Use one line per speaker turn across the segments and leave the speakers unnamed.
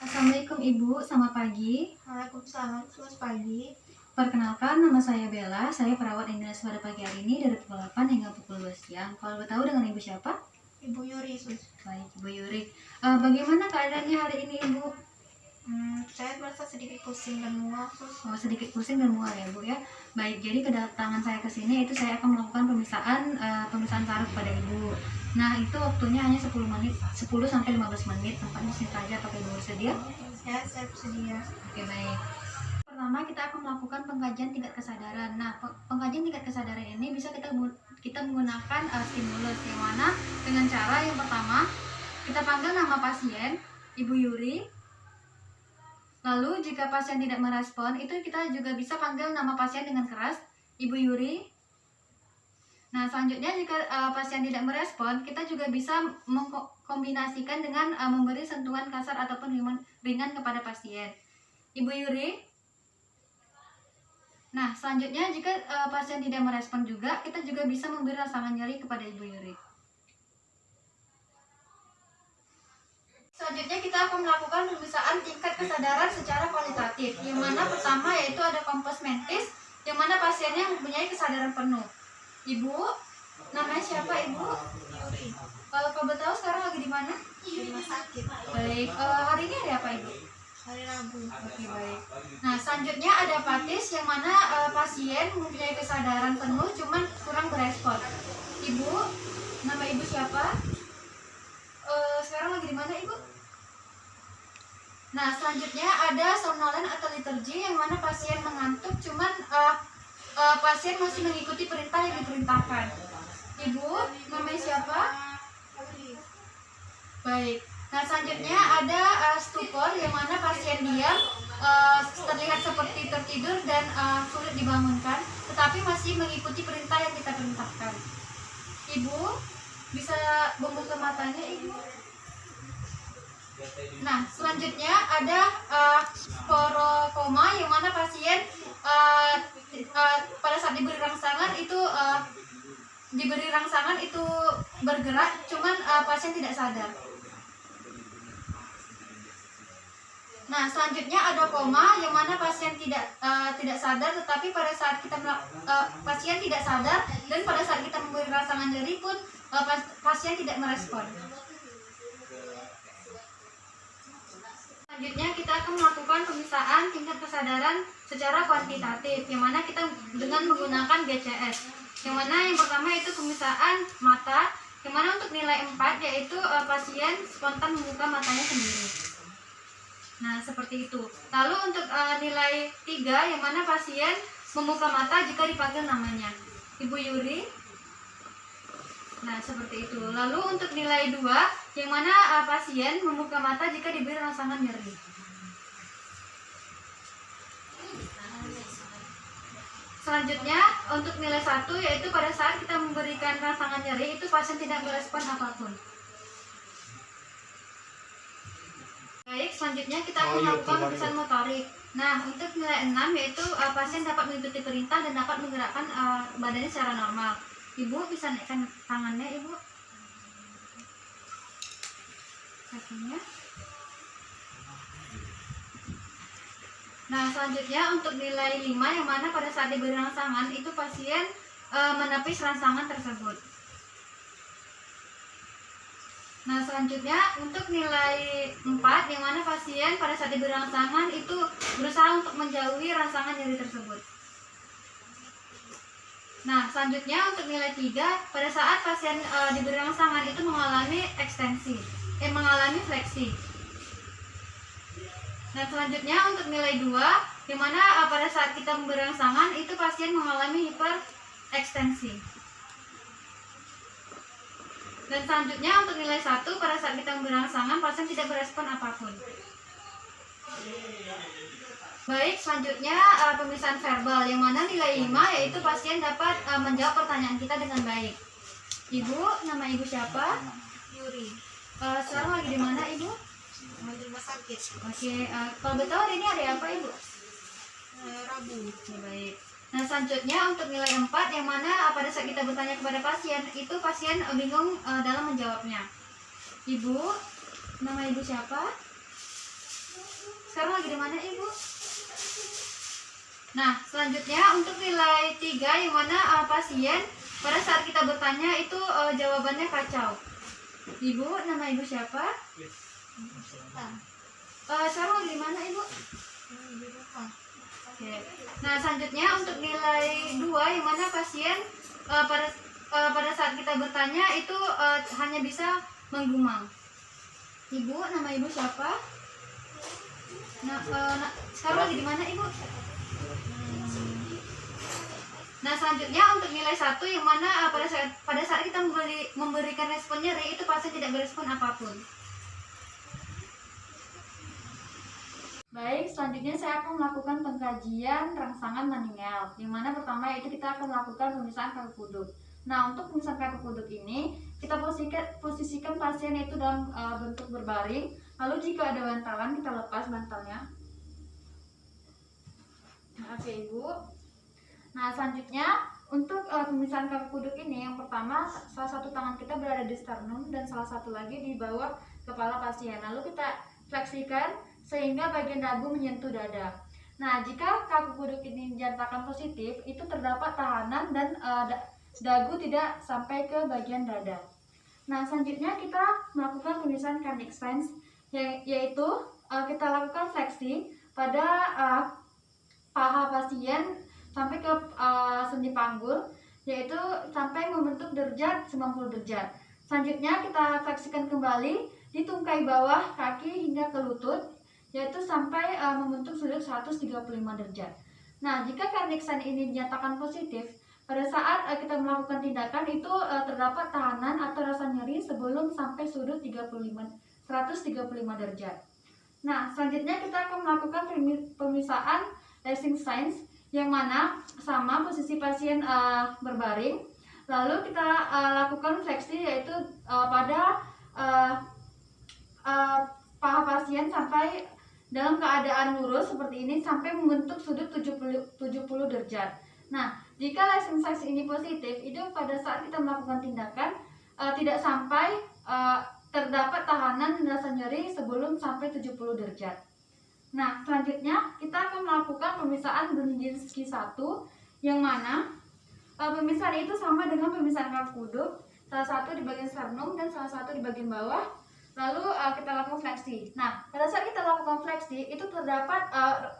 Assalamualaikum Ibu, selamat pagi.
Waalaikumsalam, selamat pagi.
Perkenalkan, nama saya Bella. Saya perawat Indonesia pada pagi hari ini dari pukul 8 hingga pukul 2 siang. Kalau boleh tahu dengan Ibu siapa?
Ibu Yuri,
Baik, Ibu Yuri. Bagaimana keadaannya hari ini, Ibu?
Saya merasa sedikit pusing dan mual,
Oh, sedikit pusing dan mual ya, Bu ya. Baik, jadi kedatangan saya ke sini itu saya akan melakukan pemeriksaan saraf pada Ibu. Nah, itu waktunya hanya 10 menit, 10 sampai 15 menit. Tempatnya sini saja, pakai Ibu bersedia?
Ya, saya bersedia.
Oke, baik. Pertama kita akan melakukan pengkajian tingkat kesadaran. Nah, pengkajian tingkat kesadaran ini bisa kita menggunakan stimulus, yang mana dengan cara yang pertama kita panggil nama pasien, Ibu Yuri. Lalu jika pasien tidak merespon, itu kita juga bisa panggil nama pasien dengan keras, Ibu Yuri. Nah, selanjutnya jika pasien tidak merespon, kita juga bisa mengkombinasikan dengan memberi sentuhan kasar ataupun ringan kepada pasien. Ibu Yuri. Nah, selanjutnya jika pasien tidak merespon juga, kita juga bisa memberi rasangan nyeri kepada Ibu Yuri. Selanjutnya kita akan melakukan pemeriksaan tingkat kesadaran secara kualitatif, yang mana pertama yaitu ada kompos mentis, yang mana pasiennya mempunyai kesadaran penuh. Ibu, namanya siapa Ibu?
Yuri.
Kalau boleh tahu sekarang lagi di mana?
Di rumah sakit.
Baik, hari ini ada apa Ibu?
Hari Rabu.
Oke, baik. Nah, selanjutnya ada apatis, yang mana pasien mempunyai kesadaran penuh cuman kurang berespon. Ibu, nama Ibu siapa? Sekarang lagi di mana Ibu? Nah, selanjutnya ada somnolen atau liturgi, yang mana pasien mengantuk cuman pasien masih mengikuti perintah yang diperintahkan. Ibu, namanya siapa?
Yuri.
Baik. Nah, selanjutnya ada stupor, yang mana pasien diam, terlihat seperti tertidur dan sulit dibangunkan, tetapi masih mengikuti perintah yang kita perintahkan. Ibu, bisa membuka matanya, Ibu. Nah, selanjutnya ada sporokoma, yang mana pasien pada saat diberi rangsangan itu bergerak, cuman pasien tidak sadar. Nah, selanjutnya ada koma, yang mana pasien tidak sadar, tetapi pada saat pasien tidak sadar dan pada saat kita memberi rangsangan nyeri pun pasien tidak merespon. Selanjutnya kita akan melakukan pemeriksaan tingkat kesadaran secara kuantitatif, yang mana kita dengan menggunakan GCS. Yang mana yang pertama itu pemeriksaan mata, yang mana untuk nilai 4 yaitu pasien spontan membuka matanya sendiri. Nah, seperti itu. Lalu untuk nilai 3, yang mana pasien membuka mata jika dipanggil namanya. Ibu Yuri. Nah, seperti itu. Lalu untuk nilai 2, yang mana pasien membuka mata jika diberi rangsangan nyeri. Selanjutnya untuk nilai 1 yaitu pada saat kita memberikan rangsangan nyeri itu pasien tidak merespon apapun. Baik, selanjutnya kita akan melakukan pemeriksaan motorik. Nah, untuk nilai 6 yaitu pasien dapat mengikuti perintah dan dapat menggerakkan badannya secara normal. Ibu bisa naikkan tangannya, Ibu. Kakinya. Nah, selanjutnya untuk nilai 5, yang mana pada saat diberi rangsangan itu pasien menepis rangsangan tersebut. Nah, selanjutnya untuk nilai 4, yang mana pasien pada saat diberi rangsangan itu berusaha untuk menjauhi rangsangan nyeri tersebut. Nah, selanjutnya untuk nilai 3, pada saat pasien diberi rangsangan itu mengalami mengalami fleksi. Nah, selanjutnya untuk nilai 2, yang mana pada saat kita memberi rangsangan itu pasien mengalami hiperekstensi. Dan selanjutnya untuk nilai 1, pada saat kita memberi rangsangan pasien tidak berespon apapun. Baik, selanjutnya pemeriksaan verbal, yang mana nilai 5 yaitu pasien dapat menjawab pertanyaan kita dengan baik. Ibu, nama Ibu siapa?
Yuri.
Sekarang lagi di mana Ibu?
Di rumah sakit.
Oke, kalau betul hari ini ada apa Ibu?
Rabu.
Ya, baik. Nah, selanjutnya untuk nilai 4, yang mana pada saat kita bertanya kepada pasien, itu pasien bingung dalam menjawabnya. Ibu, nama Ibu siapa? sekarang lagi di mana Ibu? Nah, selanjutnya untuk nilai 3 yang mana pasien pada saat kita bertanya itu jawabannya kacau. Ibu, nama Ibu siapa? Sekarang lagi di mana Ibu?
Di rumah.
Oke. Nah, selanjutnya untuk nilai 2 yang mana pasien pada saat kita bertanya itu hanya bisa menggumam. Ibu, nama Ibu siapa? Sekarang lagi di mana Ibu? Nah, selanjutnya untuk nilai 1 yang mana pada saat kita memberikan respon nyeri itu pasien tidak berespon apapun. Baik, selanjutnya saya akan melakukan pengkajian rangsangan manual. Yang mana pertama itu kita akan melakukan pemisahan kaki kuduk. Nah, untuk pemisahan kaki kuduk ini kita posisikan pasien itu dalam bentuk berbaring. Lalu jika ada bantalan kita lepas bantalnya. Oke Ibu. Nah, selanjutnya untuk pemisahan kaki kuduk ini yang pertama salah satu tangan kita berada di sternum dan salah satu lagi di bawah kepala pasien. Lalu kita fleksikan sehingga bagian dagu menyentuh dada. Nah, jika kaki kuduk ini dinyatakan positif, itu terdapat tahanan dan dagu tidak sampai ke bagian dada. Nah, selanjutnya kita melakukan pemisahan cardiac stance, yaitu kita lakukan fleksi pada paha pasien sampai ke sendi panggul, yaitu sampai membentuk derajat 90 derajat. Selanjutnya kita fleksikan kembali di tungkai bawah kaki hingga ke lutut, yaitu sampai membentuk sudut 135 derajat. Nah, jika cardiac stance ini dinyatakan positif, pada saat kita melakukan tindakan itu terdapat tahanan atau rasa nyeri sebelum sampai sudut 135 derajat. Nah, selanjutnya kita akan melakukan pemisahan lacing signs, yang mana sama posisi pasien berbaring. Lalu kita lakukan fleksi, yaitu pada paha pasien sampai dalam keadaan lurus seperti ini sampai membentuk sudut 70 derajat. Nah, jika lacing signs ini positif, itu pada saat kita melakukan tindakan tidak sampai terdapat tahanan dan rasa nyeri sebelum sampai 70 derajat. Nah, selanjutnya kita akan melakukan pemisahan Brudzinski 1, yang mana pemisahan itu sama dengan pemisahan kaki kuduk, salah satu di bagian sternum dan salah satu di bagian bawah. Lalu kita lakukan fleksi. Nah, pada saat kita lakukan fleksi itu terdapat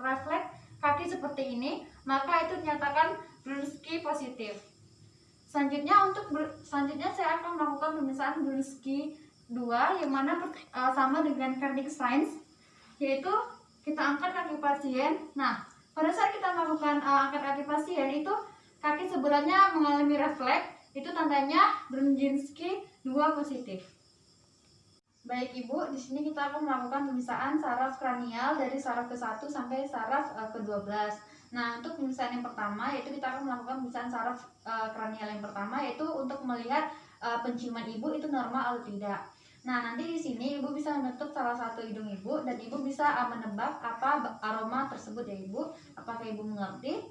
refleks kaki seperti ini, maka itu dinyatakan Brudzinski positif. Selanjutnya saya akan melakukan pemisahan Brudzinski 2, yang mana sama dengan cardiac signs, yaitu kita angkat kaki pasien. Nah, pada saat kita melakukan angkat kaki pasien itu kaki sebelahnya mengalami refleks, itu tandanya Brudzinski 2 positif. Baik Ibu, di sini kita akan melakukan pemisahan saraf kranial dari saraf ke-1 sampai saraf ke-12. Nah, untuk pemisahan yang pertama yaitu kita akan melakukan pemisahan saraf kranial yang pertama, yaitu untuk melihat penciuman Ibu itu normal atau tidak. Nah, nanti di sini Ibu bisa menutup salah satu hidung Ibu dan Ibu bisa menebak apa aroma tersebut ya Ibu. Apakah Ibu mengerti?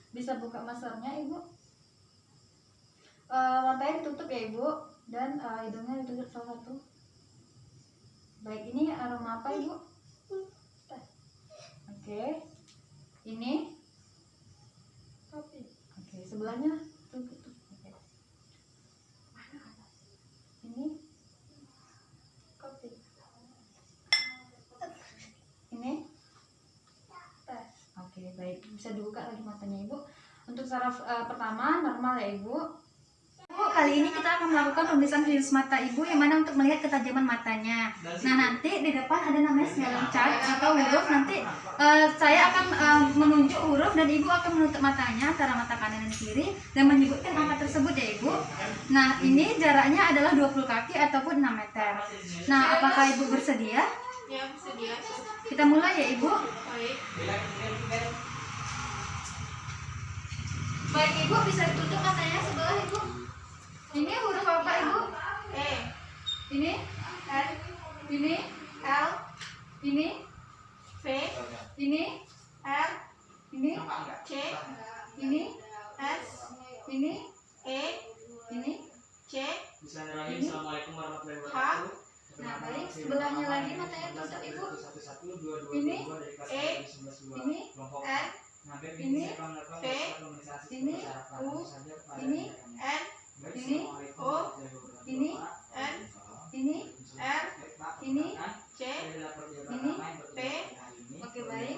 Bisa buka maskernya Ibu. Matanya ditutup ya Ibu dan hidungnya ditutup salah satu. Baik, ini aroma apa Ibu? Oke. Ini? Kopi. Oke, sebelahnya tutup. Oke. Ini? Kopi. Ini? Teh. Oke, baik. Bisa dibuka lagi matanya Ibu. Untuk saraf pertama normal ya Ibu. Kali ini kita akan melakukan pemeriksaan klinis mata Ibu, yang mana untuk melihat ketajaman matanya. Nah, nanti di depan ada namanya spelling chart atau huruf. Nanti saya akan menunjuk huruf dan Ibu akan menutup matanya antara mata kanan dan kiri dan menyebutkan angka tersebut ya Ibu. Nah, ini jaraknya adalah 20 kaki ataupun 6 meter. Nah, apakah Ibu bersedia?
Ya, bersedia.
Kita mulai ya Ibu.
Baik.
Baik Ibu, bisa ditutup matanya sebelah Ibu. Ini huruf apa Ibu?
E.
Ini?
N.
Ini?
L.
Ini?
V.
Ini?
R.
Ini?
C.
Ini?
S.
Ini?
E.
Ini?
C.
Bismillahirrahmanirrahim. Assalamualaikum warahmatullahi
H.
wabarakatuh.
Nah, Nah, baik, sebelahnya lagi matanya tutup Ibu. Ini
E,
ini
N,
ini
P,
ini U, ini
N,
ini
O,
ini
N,
ini
R,
ini
C,
ini.
P.
Oke, baik.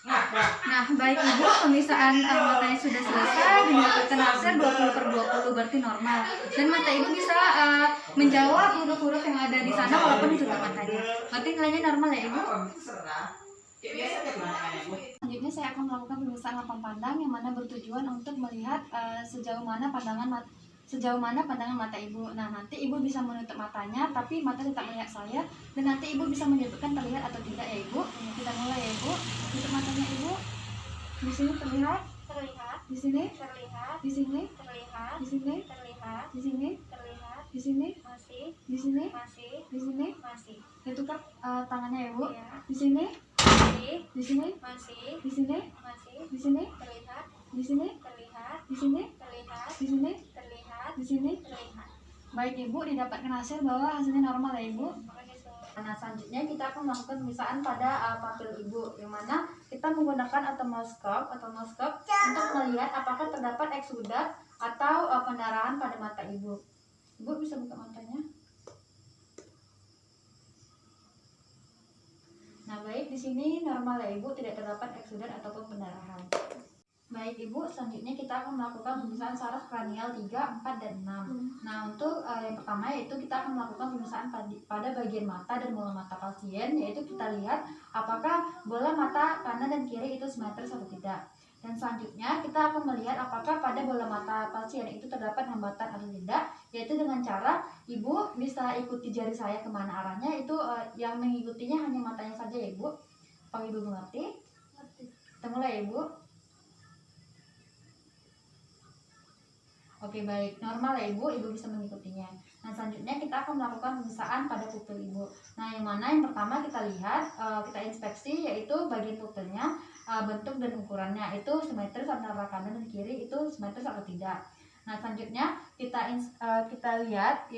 Nah, baik Ibu, pemisahan matanya sudah selesai didapatkan hasil 20/20 berarti normal. Dan mata Ibu bisa menjawab huruf-huruf yang ada di sana walaupun ditutup matanya. Berarti nilainya normal ya Ibu. Selanjutnya saya akan melakukan pemisahan lapang pandang yang mana bertujuan untuk melihat sejauh mana pandangan mata Ibu. Nah, nanti Ibu bisa menutup matanya tapi mata tetap melihat saya, dan nanti Ibu bisa menyebutkan terlihat atau tidak ya Ibu. Kita mulai ya Ibu. Tutup matanya Ibu. Di sini terlihat,
Terlihat,
di sini,
terlihat,
di sini,
terlihat,
di sini,
terlihat,
di sini,
terlihat,
di sini,
masih,
di sini,
masih,
di sini.
masih,
Ditukar tangannya ya Bu.
Iya.
Di sini,
masih,
di sini,
masih,
di sini,
masih,
di sini,
terlihat,
di sini,
terlihat,
di sini,
terlihat,
di sini,
terlihat,
di sini.
terlihat.
Baik Ibu, didapatkan hasil bahwa hasilnya normal ya Ibu.
Makanya semua.
Nah, selanjutnya kita akan melakukan pemisahan pada papil Ibu, yang mana kita menggunakan otomoskop untuk melihat apakah terdapat eksudat atau pendarahan pada mata Ibu. Ibu bisa buka matanya. Nah, baik, di sini normal ya Ibu, tidak terdapat eksudat ataupun pendarahan. Baik Ibu, selanjutnya kita akan melakukan pemisahan saraf kranial 3, 4, dan 6. Nah, untuk yang pertama yaitu kita akan melakukan pemisahan pada bagian mata dan bola mata pasien, yaitu kita lihat apakah bola mata kanan dan kiri itu simetris atau tidak. Dan selanjutnya kita akan melihat apakah pada bola mata pasien itu terdapat hambatan atau tidak, yaitu dengan cara Ibu bisa ikuti jari saya kemana arahnya, itu yang mengikutinya hanya matanya saja ya Ibu. Apakah Ibu mengerti? Kita mulai ya Ibu. Oke, baik, normal ya Ibu, Ibu bisa mengikutinya. Nah, selanjutnya kita akan melakukan pemisahan pada pupil Ibu. Nah, yang mana yang pertama kita lihat, kita inspeksi yaitu bagian pupilnya, bentuk dan ukurannya itu simetris antara kanan dan kiri, itu simetris atau tidak. Nah, selanjutnya kita lihat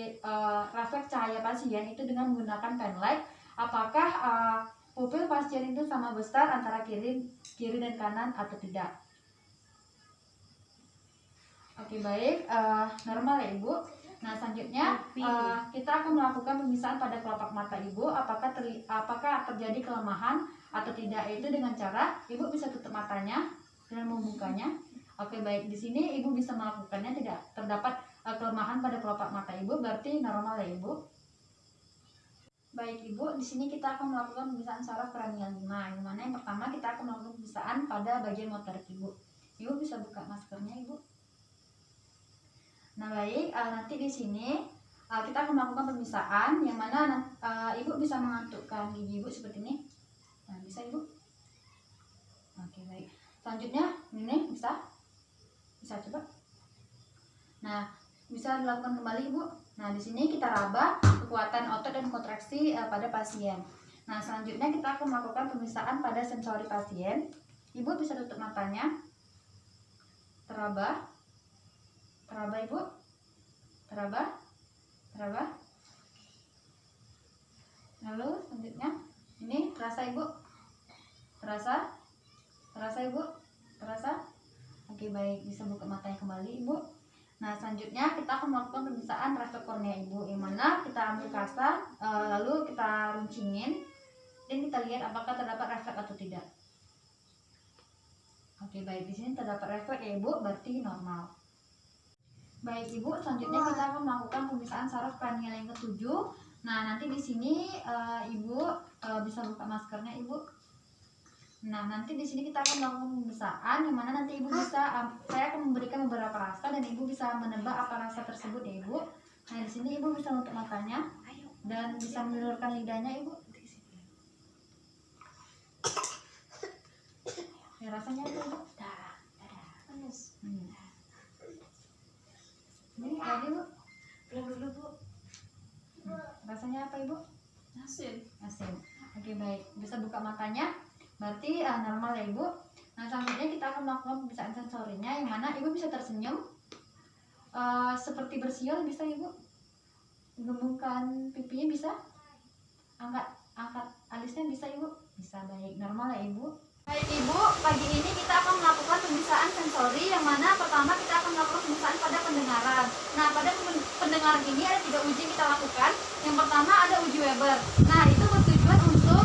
refleks cahaya pasien itu dengan menggunakan pen light, apakah pupil pasien itu sama besar antara kiri dan kanan atau tidak. Oke, baik, normal ya Ibu. Nah, selanjutnya kita akan melakukan pemisahan pada kelopak mata Ibu, apakah terjadi kelemahan atau tidak, yaitu dengan cara Ibu bisa tutup matanya dan membukanya. Oke, baik, di sini Ibu bisa melakukannya, tidak terdapat kelemahan pada kelopak mata Ibu, berarti normal ya Ibu. Baik Ibu, di sini kita akan melakukan pemisahan saraf kranial 5, yang mana yang pertama kita akan melakukan pemisahan pada bagian motorik Ibu. Ibu bisa buka maskernya Ibu. Nah, baik, nanti di sini kita akan melakukan pemisahan yang mana Ibu bisa mengantukkan gigi Ibu seperti ini. Nah, bisa Ibu. Oke, baik. Selanjutnya ini bisa coba. Nah, bisa dilakukan kembali Ibu. Nah, di sini kita raba kekuatan otot dan kontraksi pada pasien. Nah, selanjutnya kita akan melakukan pemisahan pada sensori pasien. Ibu bisa tutup matanya. Teraba Ibu, teraba. Lalu selanjutnya ini terasa Ibu, terasa Ibu, terasa. Oke, baik, bisa buka matanya kembali Ibu. Nah, selanjutnya kita akan melakukan pemisahan refleks kornea Ibu, yang mana kita ambil kasta, lalu kita runcingin dan kita lihat apakah terdapat refleks atau tidak. Oke, baik, di sini terdapat refleks ya Ibu, berarti normal. Baik Ibu, selanjutnya kita akan melakukan pemisahan saraf kranial yang ke-7. Nah, nanti di sini Ibu bisa buka maskernya Ibu. Nah, nanti di sini kita akan melakukan pemisahan yang mana nanti Ibu bisa saya akan memberikan beberapa rasa dan Ibu bisa menebak apa rasa tersebut ya Ibu. Nah, di sini Ibu bisa menutup matanya dan bisa menelurkan lidahnya Ibu. Ya, rasanya apa Ibu?
Panas.
Ini kayak Ibu.
Belum dulu Bu.
Rasanya apa Ibu?
Asin.
Oke, baik, bisa buka matanya, berarti normal ya Ibu. Nah, selanjutnya kita akan melakukan pemeriksaan sensorinya, yang mana Ibu bisa tersenyum seperti bersiul, bisa Ibu. gemukan pipinya bisa? Angkat alisnya bisa ibu? Bisa, baik, normal ya ibu. Baik ibu, pagi ini kita akan melakukan pemeriksaan sensori, yang mana pertama kita akan melakukan pemeriksaan pada pendengaran. Nah, pada pendengaran ini ada 3 uji yang kita lakukan. Yang pertama ada uji Weber. Nah, itu bertujuan untuk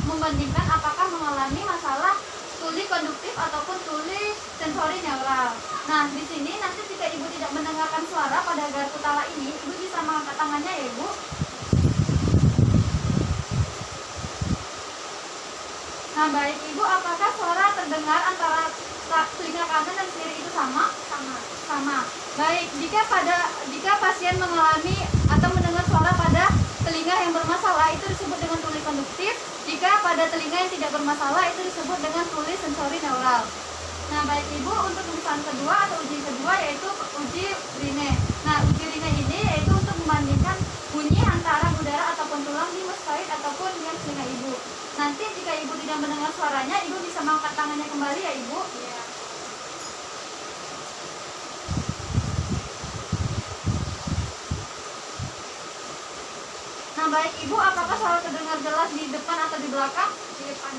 membandingkan apakah mengalami masalah tuli konduktif ataupun tuli sensori neural. Nah, di sini nanti jika ibu tidak mendengarkan suara pada garpu kutala ini, ibu bisa mengangkat tangannya ya ibu. Nah, baik ibu, apakah suara terdengar antara telinga kanan dan kiri itu sama? Sama. Baik, jika pasien mengalami atau mendengar suara pada telinga yang bermasalah itu disebut dengan tuli konduktif. Jika pada telinga yang tidak bermasalah itu disebut dengan tuli sensori neural. Nah, baik ibu, untuk pemeriksaan kedua atau uji kedua yaitu uji Rine. Nah, uji Rine ini yaitu untuk membandingkan bunyi antara udara ataupun tulang di mastoid ataupun di telinga ibu. Nanti jika ibu tidak mendengar suaranya, ibu bisa mengangkat tangannya kembali ya ibu. Iya. Nah, baik ibu, apakah suara terdengar jelas di depan atau di belakang? Di depan.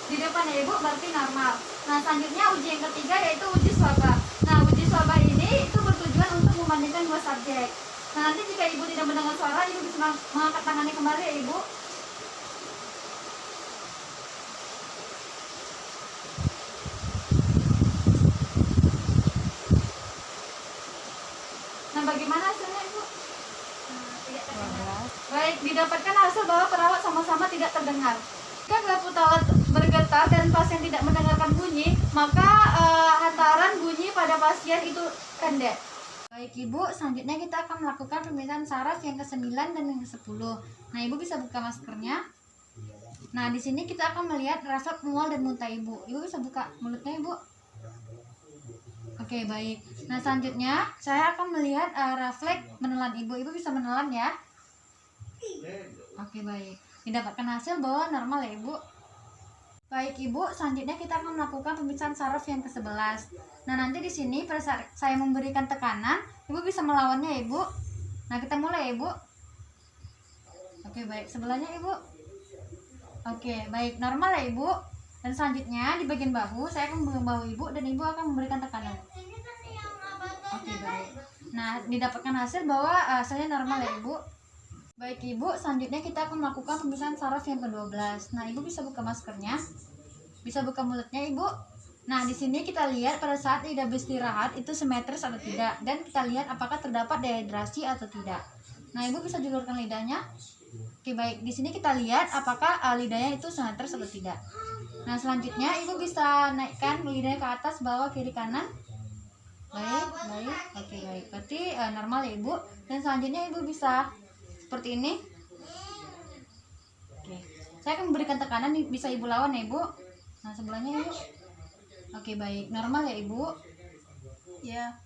Di depan ya ibu, berarti normal. Nah, selanjutnya uji yang ketiga yaitu uji swaba. Nah, uji swaba ini itu bertujuan untuk membandingkan 2 subjek. Nah, nanti jika ibu tidak mendengar suara, ibu bisa mengangkat tangannya kembali ya ibu. Nah, bagaimana hasilnya ibu? Tidak terdengar. Baik, didapatkan hasil bahwa perawat sama-sama tidak terdengar. Jika garpu kutala bergetar dan pasien tidak mendengarkan bunyi, maka hantaran bunyi pada pasien itu pendek. Baik ibu, selanjutnya kita akan melakukan pemeriksaan saraf yang ke-9 dan yang ke-10. Nah, ibu bisa buka maskernya. Nah, di sini kita akan melihat refleks mual dan muntah ibu. Ibu bisa buka mulutnya ibu. Oke, baik. Nah, selanjutnya saya akan melihat refleks menelan ibu. Ibu bisa menelan ya. Oke, baik. Didapatkan hasil bahwa normal ya ibu. Baik ibu, selanjutnya kita akan melakukan pemeriksaan saraf yang ke-11. Nah, nanti di sini pada saat saya memberikan tekanan, ibu bisa melawannya ya ibu. Nah, kita mulai ya ibu. Oke, baik. Sebelahnya ibu. Oke, baik. Normal ya ibu. Dan selanjutnya di bagian bahu, saya akan memegang bahu ibu dan ibu akan memberikan tekanan. Oke, baik. Nah, didapatkan hasil bahwa hasilnya normal ya ibu. Baik ibu, selanjutnya kita akan melakukan pemeriksaan saraf yang ke-12. Nah, ibu bisa buka maskernya, bisa buka mulutnya ibu. Nah, di sini kita lihat pada saat lidah beristirahat itu simetris atau tidak, dan kita lihat apakah terdapat dehidrasi atau tidak. Nah, ibu bisa julurkan lidahnya. Oke, baik. Di sini kita lihat apakah lidahnya itu simetris atau tidak. Nah, selanjutnya ibu bisa naikkan lidahnya ke atas, bawah, kiri, kanan. Baik, baik. Oke, baik. Berarti normal ya ibu. Dan selanjutnya ibu bisa seperti ini. Oke, saya akan memberikan tekanan, bisa ibu lawan ya ibu. Nah, sebelahnya ibu. Oke, baik, normal ya ibu. Ya.